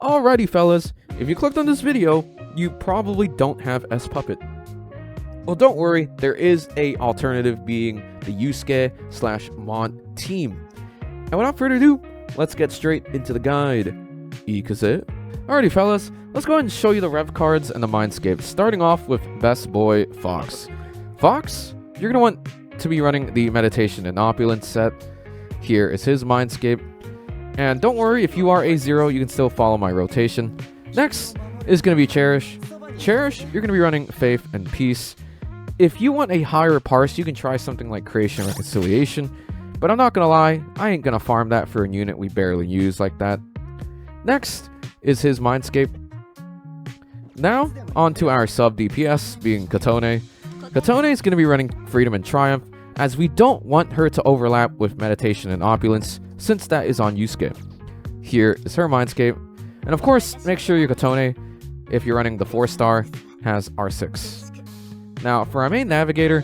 Alrighty fellas, if you clicked on this video, you probably don't have S-Puppet. Well, don't worry, there is a alternative being the Yusuke/Mon team. And without further ado, let's get straight into the guide. Alrighty fellas, let's go ahead and show you the Rev Cards and the Mindscape, starting off with Best Boy Fox. Fox, you're going to want to be running the Meditation and Opulence set. Here is his Mindscape. And don't worry, if you are a 0, you can still follow my rotation. Next is going to be Cherish. Cherish, you're going to be running Faith and Peace. If you want a higher parse, you can try something like Creation and Reconciliation. But I'm not going to lie, I ain't going to farm that for a unit we barely use like that. Next is his Mindscape. Now, on to our sub DPS, being Katone. Katone is going to be running Freedom and Triumph, as we don't want her to overlap with Meditation and Opulence, since that is on Yusuke. Here is her Mindscape. And of course, make sure your Katone, if you're running the 4-star, has R6. Now, for our main navigator,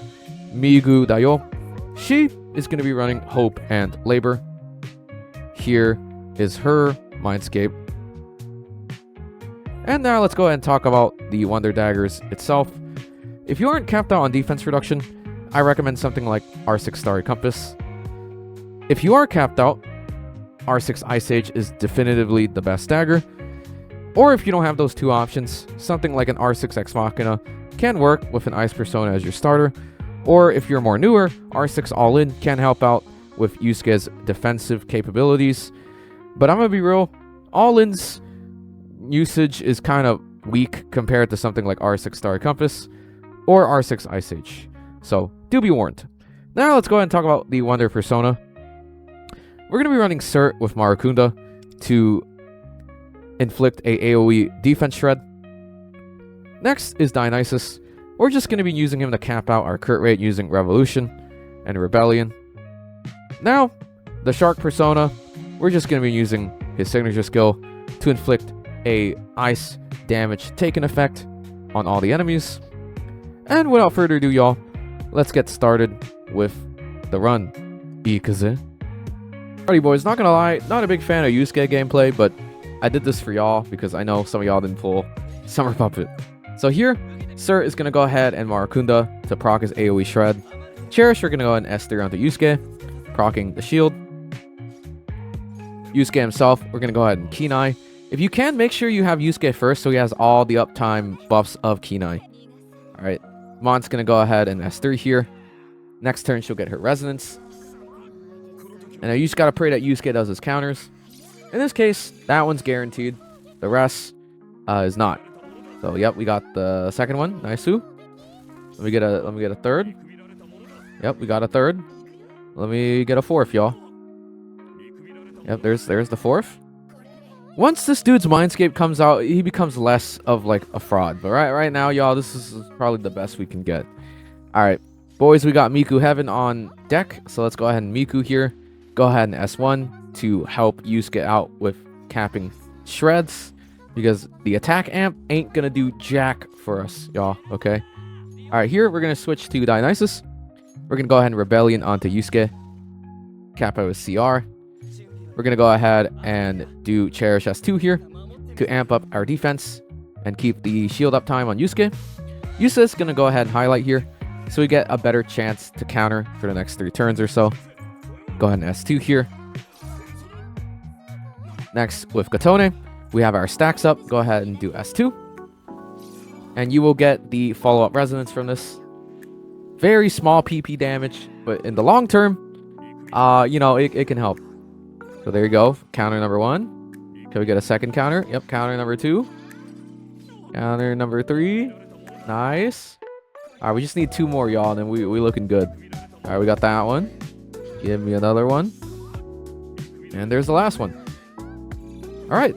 Migu Dayo, she is going to be running Hope and Labor. Here is her Mindscape. And now let's go ahead and talk about the Wonder Daggers itself. If you aren't capped out on defense reduction, I recommend something like R6 Starry Compass. If you are capped out, R6 Ice Age is definitively the best dagger. Or if you don't have those two options, something like an R6 Ex Machina can work with an Ice Persona as your starter. Or if you're more newer, R6 All-In can help out with Yusuke's defensive capabilities. But I'm going to be real, All-In's usage is kind of weak compared to something like R6 Starry Compass or R6 Ice Age. So do be warned. Now let's go ahead and talk about the Wonder Persona. We're going to be running Surt with Maracunda to inflict a AoE defense shred. Next is Dionysus. We're just going to be using him to cap out our crit rate using Revolution and Rebellion. Now, the Shark Persona. We're just going to be using his signature skill to inflict a ice damage taken effect on all the enemies. And without further ado, y'all, let's get started with the run. Alrighty boys, not gonna lie, not a big fan of Yusuke gameplay, but I did this for y'all because I know some of y'all didn't pull Summer Puppet. So here, Surt is gonna go ahead and Maracunda to proc his AoE shred. Cherish, we're gonna go ahead and S3 onto Yusuke, proccing the shield. Yusuke himself, we're gonna go ahead and Kenai. If you can, make sure you have Yusuke first so he has all the uptime buffs of Kenai. Alright, Mon's gonna go ahead and S3 here. Next turn, she'll get her Resonance. And you just gotta pray that Yusuke does his counters. In this case, that one's guaranteed. The rest is not. So yep, we got the second one. Nice. Let me get a third. Yep, we got a third. Let me get a fourth, y'all. Yep, there's the fourth. Once this dude's Mindscape comes out, he becomes less of like a fraud. But right now, y'all, this is probably the best we can get. Alright, boys, we got Miku Heaven on deck. So let's go ahead and Miku here. Go ahead and S1 to help Yusuke out with capping shreds, because the attack amp ain't gonna do jack for us, y'all, okay? Alright, here we're gonna switch to Dionysus. We're gonna go ahead and Rebellion onto Yusuke. Cap out with CR. We're gonna go ahead and do Cherish S2 here to amp up our defense and keep the shield uptime on Yusuke. Yusuke is gonna go ahead and highlight here so we get a better chance to counter for the next 3 turns or so. Go ahead and S2 here. Next, with Katone, we have our stacks up. Go ahead and do S2. And you will get the follow-up resonance from this. Very small PP damage, but in the long term, you know, it can help. So there you go. Counter number 1. Can we get a second counter? Yep, counter number 2. Counter number 3. Nice. Alright, we just need 2 more, y'all, and then we looking good. Alright, we got that one. Give me another one. And there's the last one. Alright.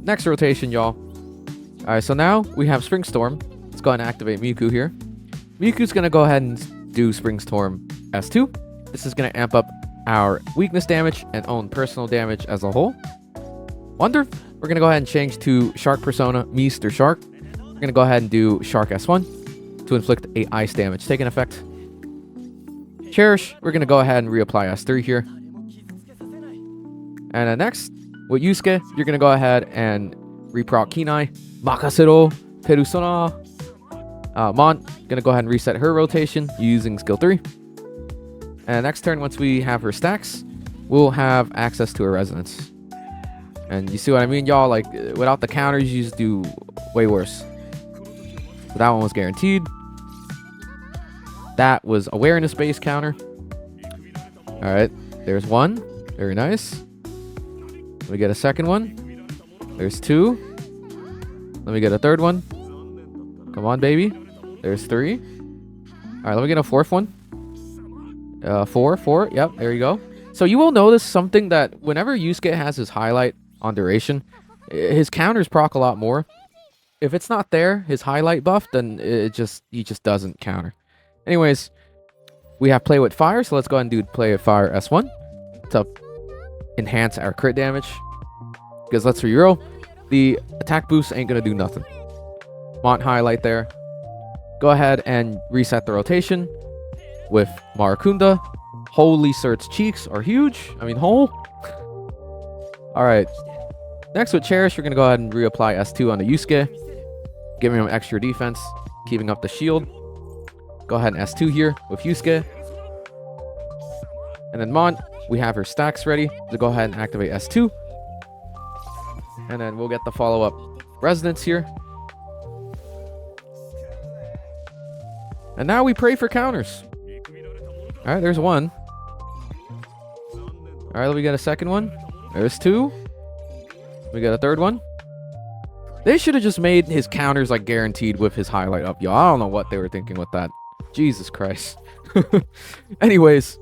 Next rotation, y'all. Alright, so now we have Spring Storm. Let's go ahead and activate Miku here. Miku's going to go ahead and do Spring Storm S2. This is going to amp up our weakness damage and own personal damage as a whole. Wonder, we're going to go ahead and change to Shark Persona, Mr. Shark. We're going to go ahead and do Shark S1 to inflict a ice damage taken effect. Cherish, we're going to go ahead and reapply S3 here. And next, With Yusuke, you're going to go ahead and reproc Kinai, Makasero, Perusona. Mon, going to go ahead and reset her rotation using skill 3. And next turn, once we have her stacks, we'll have access to her resonance. And you see what I mean, y'all? Like, without the counters, you just do way worse. So that one was guaranteed. That was awareness-based counter. Alright, there's one. Very nice. Let me get a second one. There's 2. Let me get a third one. Come on, baby. There's 3. Alright, let me get a fourth one. 4. Yep, there you go. So you will notice something that whenever Yusuke has his highlight on duration, his counters proc a lot more. If it's not there, his highlight buff, then he just doesn't counter. Anyways, we have play with fire, so let's go ahead and do play with fire S1 to enhance our crit damage. Because let's be real, the attack boost ain't gonna do nothing. Mont highlight there. Go ahead and reset the rotation with Marakunda. Holy Surt's cheeks are huge. I mean, whole. Alright. Next with Cherish, we're going to go ahead and reapply S2 on the Yusuke. Giving him extra defense. Keeping up the shield. Go ahead and S2 here with Yusuke. And then Mon, we have her stacks ready to go ahead and activate S2. And then we'll get the follow-up resonance here. And now we pray for counters. Alright, there's one. Alright, let me get a second one. There's 2. We got a third one. They should have just made his counters like guaranteed with his highlight up, y'all. I don't know what they were thinking with that. Jesus Christ. Anyways,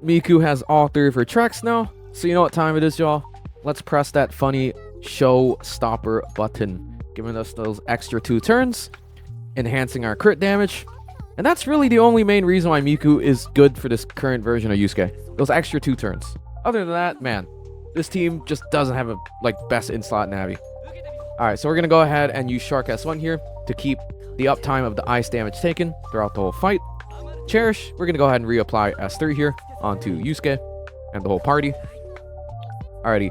Miku has all 3 of her tracks now. So you know what time it is, y'all. Let's press that funny showstopper button, giving us those extra 2 turns, enhancing our crit damage. And that's really the only main reason why Miku is good for this current version of Yusuke. Those extra 2 turns. Other than that, man, this team just doesn't have a best in-slot Navi. Alright, so we're going to go ahead and use Shark S1 here to keep the uptime of the ice damage taken throughout the whole fight. Cherish, we're going to go ahead and reapply S3 here onto Yusuke and the whole party. Alrighty.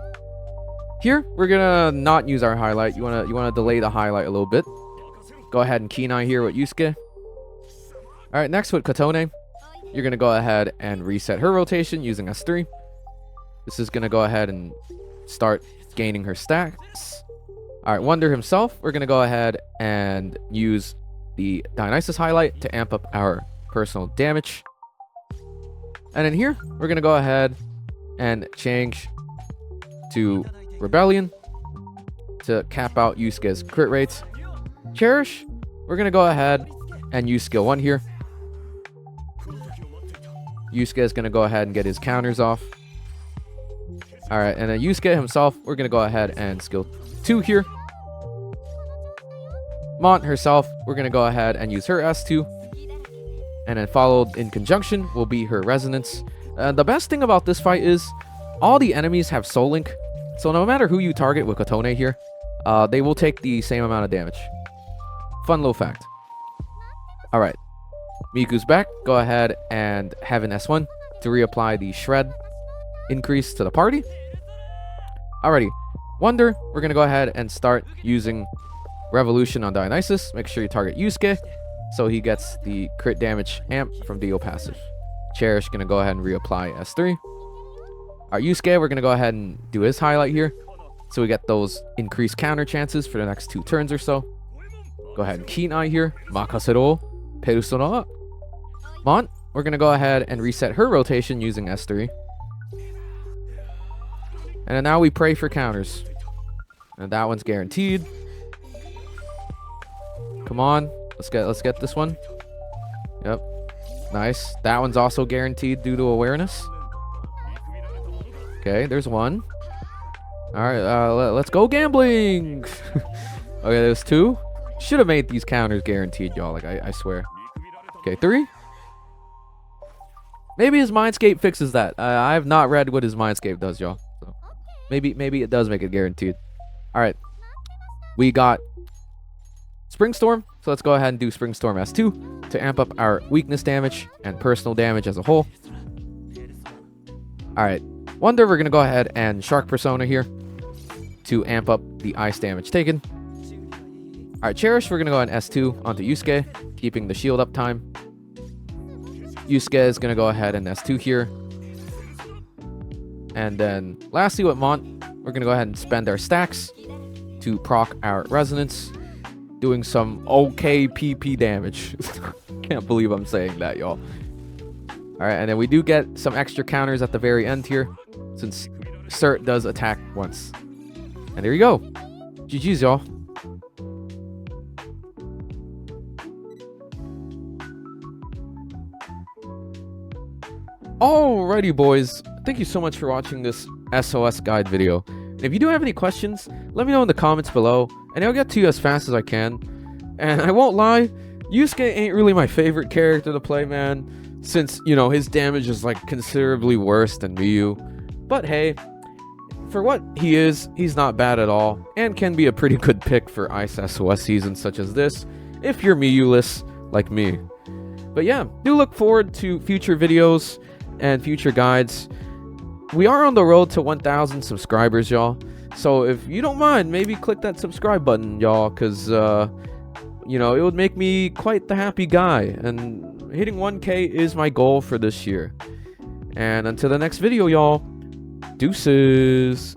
Here, we're going to not use our highlight. You want to delay the highlight a little bit. Go ahead and Kenai here with Yusuke. Alright, next with Kotone, you're going to go ahead and reset her rotation using S3. This is going to go ahead and start gaining her stacks. Alright, Wonder himself, we're going to go ahead and use the Dionysus highlight to amp up our personal damage. And in here, we're going to go ahead and change to Rebellion to cap out Yusuke's crit rates. Cherish, we're going to go ahead and use skill 1 here. Yusuke is going to go ahead and get his counters off. Alright, and then Yusuke himself, we're going to go ahead and skill 2 here. Mont herself, we're going to go ahead and use her S2. And then followed in conjunction will be her resonance. The best thing about this fight is all the enemies have Soul Link. So no matter who you target with Kotone here, they will take the same amount of damage. Fun little fact. Alright. Miku's back. Go ahead and have an S1 to reapply the Shred increase to the party. Alrighty. Wonder, we're going to go ahead and start using Revolution on Dionysus. Make sure you target Yusuke so he gets the crit damage amp from Dio passive. Cherish going to go ahead and reapply S3. Alright, Yusuke, we're going to go ahead and do his highlight here so we get those increased counter chances for the next 2 turns or so. Go ahead and Kinai here. Makasero, Perusona. Mont, we're going to go ahead and reset her rotation using S3. And then now we pray for counters. And that one's guaranteed. Come on. Let's get this one. Yep. Nice. That one's also guaranteed due to awareness. Okay, there's one. Alright, let's go gambling. Okay, there's 2. Should have made these counters guaranteed, y'all. Like, I swear. Okay, 3. Maybe his Mindscape fixes that. I have not read what his Mindscape does, y'all. So maybe it does make it guaranteed. Alright. We got Spring Storm. So let's go ahead and do Spring Storm S2 to amp up our weakness damage and personal damage as a whole. Alright. Wonder, we're going to go ahead and Shark Persona here. to amp up the ice damage taken. Alright, Cherish, we're going to go on S2 onto Yusuke, keeping the shield up time. Yusuke is going to go ahead and S2 here. And then lastly with Mont, we're going to go ahead and spend our stacks to proc our Resonance, doing some okay PP damage. Can't believe I'm saying that, y'all. Alright, and then we do get some extra counters at the very end here, since Surt does attack once. And there you go. GG's, y'all. Alrighty, boys. Thank you so much for watching this SOS guide video. And if you do have any questions, let me know in the comments below, and I'll get to you as fast as I can. And I won't lie, Yusuke ain't really my favorite character to play, man, since, you know, his damage is like considerably worse than Miyu. But hey, for what he is, he's not bad at all, and can be a pretty good pick for Ice SOS seasons such as this, if you're Miyu-less like me. But yeah, do look forward to future videos and future guides. We are on the road to 1,000 subscribers, y'all. So if you don't mind, maybe click that subscribe button, y'all, because, you know, it would make me quite the happy guy. And hitting 1K is my goal for this year. And until the next video, y'all, deuces.